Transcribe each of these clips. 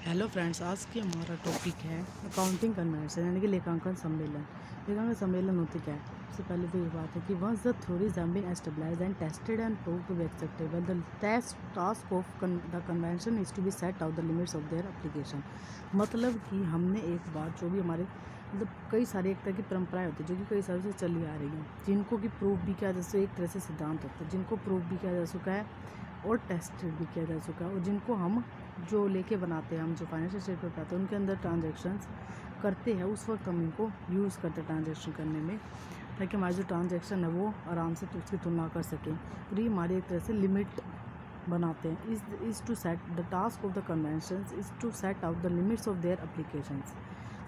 Hello friends, आज की हमारा टॉपिक है अकाउंटिंग कन्वेंशन यानी कि लेखांकन सम्मेलन। लेखांकन सम्मेलन होती क्या है? सबसे पहले तो ये बात है कि once the theories have been established and tested and prove to be acceptable the task of the convention is to be set out the limits of their application. मतलब कि हमने एक बात जो भी हमारे कई सारी एक तरह की परंपराएं होती है जो कि कई सालों से चली आ रही हैं, जिनको कि प्रूव भी किया जा सकता है, एक तरह से सिद्धांत होता है जिनको प्रूव भी किया जा चुका है और टेस्टेड भी किया जा चुका है, और जिनको हम जो लेके बनाते हैं, हम जो फाइनेंशियल स्टेटमेंट बनाते हैं उनके अंदर ट्रांजैक्शंस करते हैं, उस वक्त हम इनको यूज़ करते हैं ट्रांजैक्शन करने में, ताकि हमारी जो ट्रांजैक्शन है वो आराम से उसकी तुलना कर सकें। और ये हमारी एक तरह से लिमिट बनाते हैं। Is to set the task of the conventions is to set out the limits of their applications.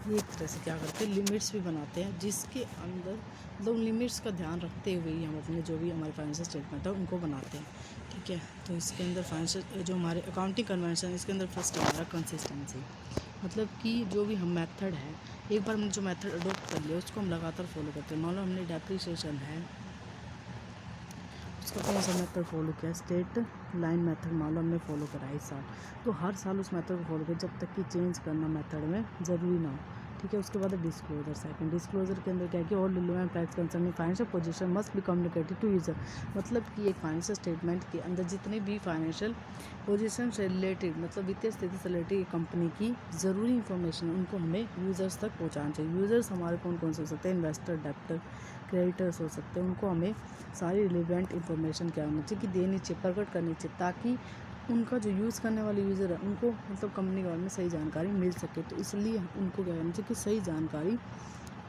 ये एक तरह से क्या करते हैं, लिमिट्स भी बनाते हैं, जिसके अंदर मतलब लिमिट्स का ध्यान रखते हुए ही हम अपने जो भी हमारे फाइनेंशियल स्टेटमेंट है उनको बनाते हैं। ठीक है, तो इसके अंदर फाइनेंशियल जो हमारे अकाउंटिंग कन्वेंशन, इसके अंदर फर्स्ट हमारा कंसिस्टेंसी, मतलब कि जो भी हम मेथड है, एक बार हमने जो मेथड अडोप्ट कर लिया उसको हम लगातार फॉलो करते हैं। मान लो हमने डेप्रिसिएशन है, उसका कौन सा मेथड फॉलो किया, स्टेट लाइन मेथड मान लो हमने फॉलो करा इस साल, तो हर साल उस मेथड को फॉलो किया जब तक कि चेंज करना मेथड में ज़रूरी ना हो। ठीक है, उसके बाद डिस्क्लोजर। सेकंड, डिस्क्लोजर के अंदर क्या है कि all relevant facts concerning financial position must be communicated to user. मतलब कि एक फाइनेंशियल स्टेटमेंट के अंदर जितने भी फाइनेंशियल पोजीशन से रिलेटेड, मतलब वित्तीय स्थिति से रिलेटेड कंपनी की ज़रूरी इंफॉर्मेशन उनको हमें यूज़र्स तक पहुँचाना चाहिए। यूज़र्स हमारे कौन कौन से हो सकते हैं, इन्वेस्टर, डेप्टर, क्रेडिटर्स हो सकते हैं, उनको हमें सारी रिलेवेंट इन्फॉर्मेशन क्या होनी चाहिए कि देनी चाहिए, प्रकट करनी चाहिए, ताकि उनका जो यूज़ करने वाले यूज़र है उनको मतलब कंपनी के बारे में सही जानकारी मिल सके। तो इसलिए उनको क्या करना चाहिए कि सही जानकारी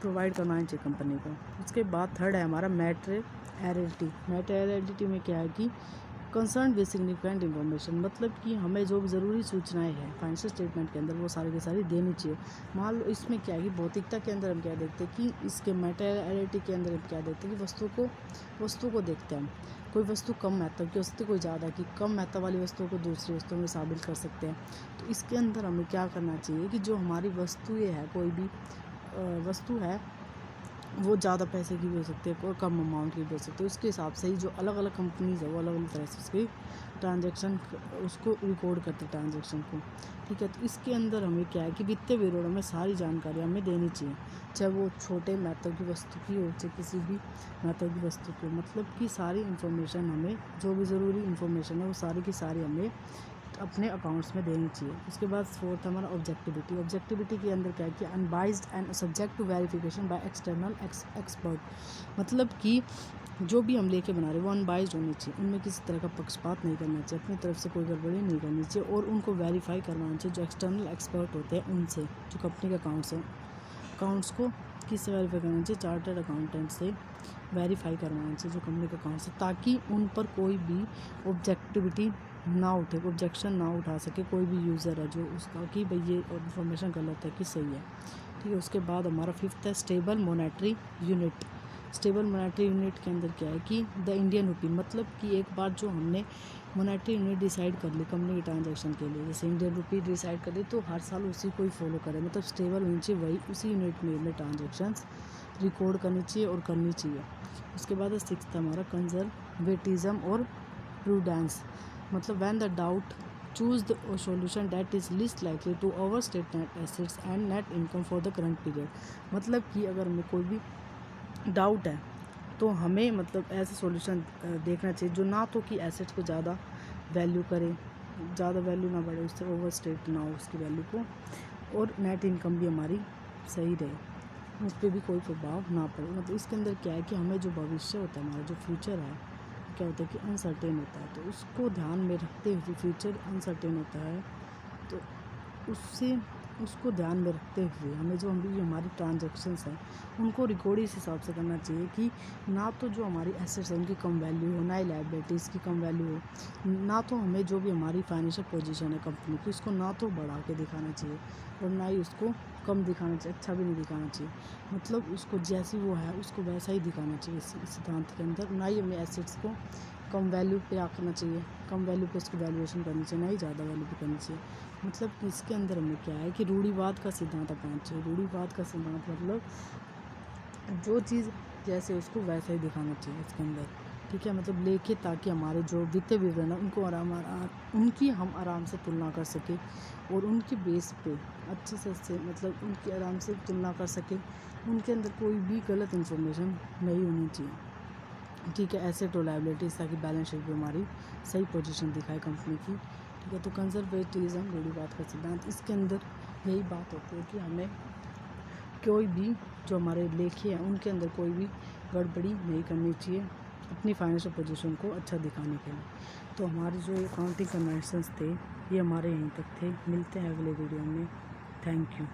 प्रोवाइड करवानी चाहिए कंपनी को। उसके बाद थर्ड है हमारा मैटेरियलिटी। मैटेरियलिटी में क्या है कि कंसर्न विद सिग्निफिकेंट इन्फॉर्मेशन, मतलब कि हमें जो भी ज़रूरी सूचनाएं हैं फाइनेंशियल स्टेटमेंट के अंदर वो सारी की सारी देनी चाहिए। मान लो इसमें क्या है कि भौतिकता के अंदर हम क्या देखते हैं कि इसके मैटेरियलिटी के अंदर हम क्या देखते हैं कि वस्तु को देखते हैं हम। कोई वस्तु कम महत्व की हो सकती है, कोई ज़्यादा की, कम महत्व वाली वस्तुओं को दूसरी वस्तुओं में शामिल कर सकते हैं। तो इसके अंदर हमें क्या करना चाहिए कि जो हमारी वस्तुएँ है, कोई भी वस्तु है वो ज़्यादा पैसे की भी हो सकती है और कम अमाउंट की भी हो सकती है, उसके हिसाब से ही जो अलग अलग कंपनीज़ है वो अलग अलग तरह से उसकी ट्रांजैक्शन उसको रिकॉर्ड करते हैं ट्रांजैक्शन को। ठीक है, तो इसके अंदर हमें क्या है कि वित्तीय विवरणों में सारी जानकारी हमें देनी चाहिए, चाहे वो छोटे महत्व की वस्तु की हो चाहे किसी भी महत्व की वस्तु की हो। मतलब कि सारी इन्फॉर्मेशन हमें, जो भी ज़रूरी इन्फॉर्मेशन है वो सारी की सारी हमें अपने अकाउंट्स में देनी चाहिए। उसके बाद फोर्थ हमारा ऑब्जेक्टिविटी। ऑब्जेक्टिविटी के अंदर क्या है कि unbiased and subject to verification by external expert. मतलब कि जो भी हम लेके बना रहे हैं वो अनबाइज्ड होनी चाहिए, उनमें किसी तरह का पक्षपात नहीं करना चाहिए, अपनी तरफ से कोई गड़बड़ी नहीं करनी चाहिए, और उनको वेरीफाई करवाना चाहिए जो एक्सटर्नल एक्सपर्ट होते हैं उनसे, जो कंपनी के अकाउंट्स को किससे वेरीफाई करना चाहिए, चार्टर्ड अकाउंटेंट से वेरीफाई करवाना चाहिए जो कंपनी के अकाउंट्स है, ताकि उन पर कोई भी ऑब्जेक्टिविटी ना उठे, ऑब्जेक्शन ना उठा सके कोई भी यूज़र है जो उसका कि भाई ये इन्फॉर्मेशन गलत है कि सही है। ठीक है, उसके बाद हमारा फिफ्थ है stable monetary unit. Stable monetary unit के अंदर क्या है कि द इंडियन रुपी, मतलब कि एक बार जो हमने मॉनेटरी यूनिट डिसाइड कर ली कंपनी के ट्रांजैक्शन के लिए, जैसे इंडियन रुपी डिसाइड कर ली, तो हर साल उसी को ही फॉलो करें, मतलब स्टेबल होनी चाहिए, वही उसी यूनिट में हमें ट्रांजैक्शंस रिकॉर्ड करनी चाहिए और करनी चाहिए। उसके बाद सिक्स्थ हमारा कंजर्वेटिज्म और प्रूडेंस, मतलब when the doubt choose the solution that is least likely to overstate net assets and net income for the current period। मतलब कि अगर हमें कोई भी डाउट है तो हमें मतलब ऐसा सॉल्यूशन देखना चाहिए जो ना तो कि एसेट्स को ज़्यादा वैल्यू करे, ज़्यादा वैल्यू ना बढ़े, उससे ओवरस्टेट ना हो उसकी वैल्यू को, और नेट इनकम भी हमारी सही रहे, उस पर भी कोई प्रभाव ना पड़े। मतलब इसके अंदर क्या है कि हमें जो भविष्य होता है, हमारा जो फ्यूचर है, क्या होता है कि अनसर्टेन होता है, तो उसको ध्यान में रखते हुए, फ्यूचर अनसर्टेन होता है तो उसको ध्यान में रखते हुए हमें जो हमारी ट्रांजैक्शंस हैं उनको रिकॉर्ड इस हिसाब से करना चाहिए कि ना तो जो हमारी एसेट्स हैं उनकी कम वैल्यू हो, ना ही लायबिलिटीज़ की कम वैल्यू हो, ना तो हमें जो भी हमारी फाइनेंशियल पोजीशन है कंपनी की उसको ना तो बढ़ा के दिखाना चाहिए और ना ही उसको कम दिखाना चाहिए, अच्छा भी नहीं दिखाना चाहिए। मतलब उसको जैसी वो है उसको वैसा ही दिखाना चाहिए इस सिद्धांत के अंदर। ना ही हमें एसेट्स को कम वैल्यू पे आंकना चाहिए, कम वैल्यू पे उसकी वैल्यूएशन करनी चाहिए, ना ही ज़्यादा वैल्यू पे करनी चाहिए। मतलब इसके अंदर हमें क्या है कि रूढ़िवाद का सिद्धांत अपनाना चाहिए। रूढ़िवाद का सिद्धांत मतलब जो चीज़ जैसे उसको वैसे ही दिखाना चाहिए इसके अंदर। ठीक है, मतलब लेके, ताकि हमारे जो वित्तीय विवरण है उनको उनकी हम आराम से तुलना कर सकें और उनके बेस पे अच्छे से मतलब उनकी आराम से तुलना कर सकें। उनके अंदर कोई भी गलत इन्फॉर्मेशन नहीं होनी चाहिए। ठीक है, एसेट और लायबिलिटीज़, ताकि बैलेंस शीट भी हमारी सही पोजीशन दिखाए कंपनी की। ठीक है, तो कंजर्वेटिज्म रूढ़िवाद का सिद्धांत, इसके अंदर यही बात होती है कि हमें कोई भी जो हमारे लेखे हैं उनके अंदर कोई भी गड़बड़ी नहीं करनी चाहिए अपनी फाइनेंशियल पोजीशन को अच्छा दिखाने के लिए। तो हमारे जो अकाउंटिंग कन्वेंशंस थे ये हमारे यहीं तक थे। मिलते हैं अगले वीडियो में। Thank you.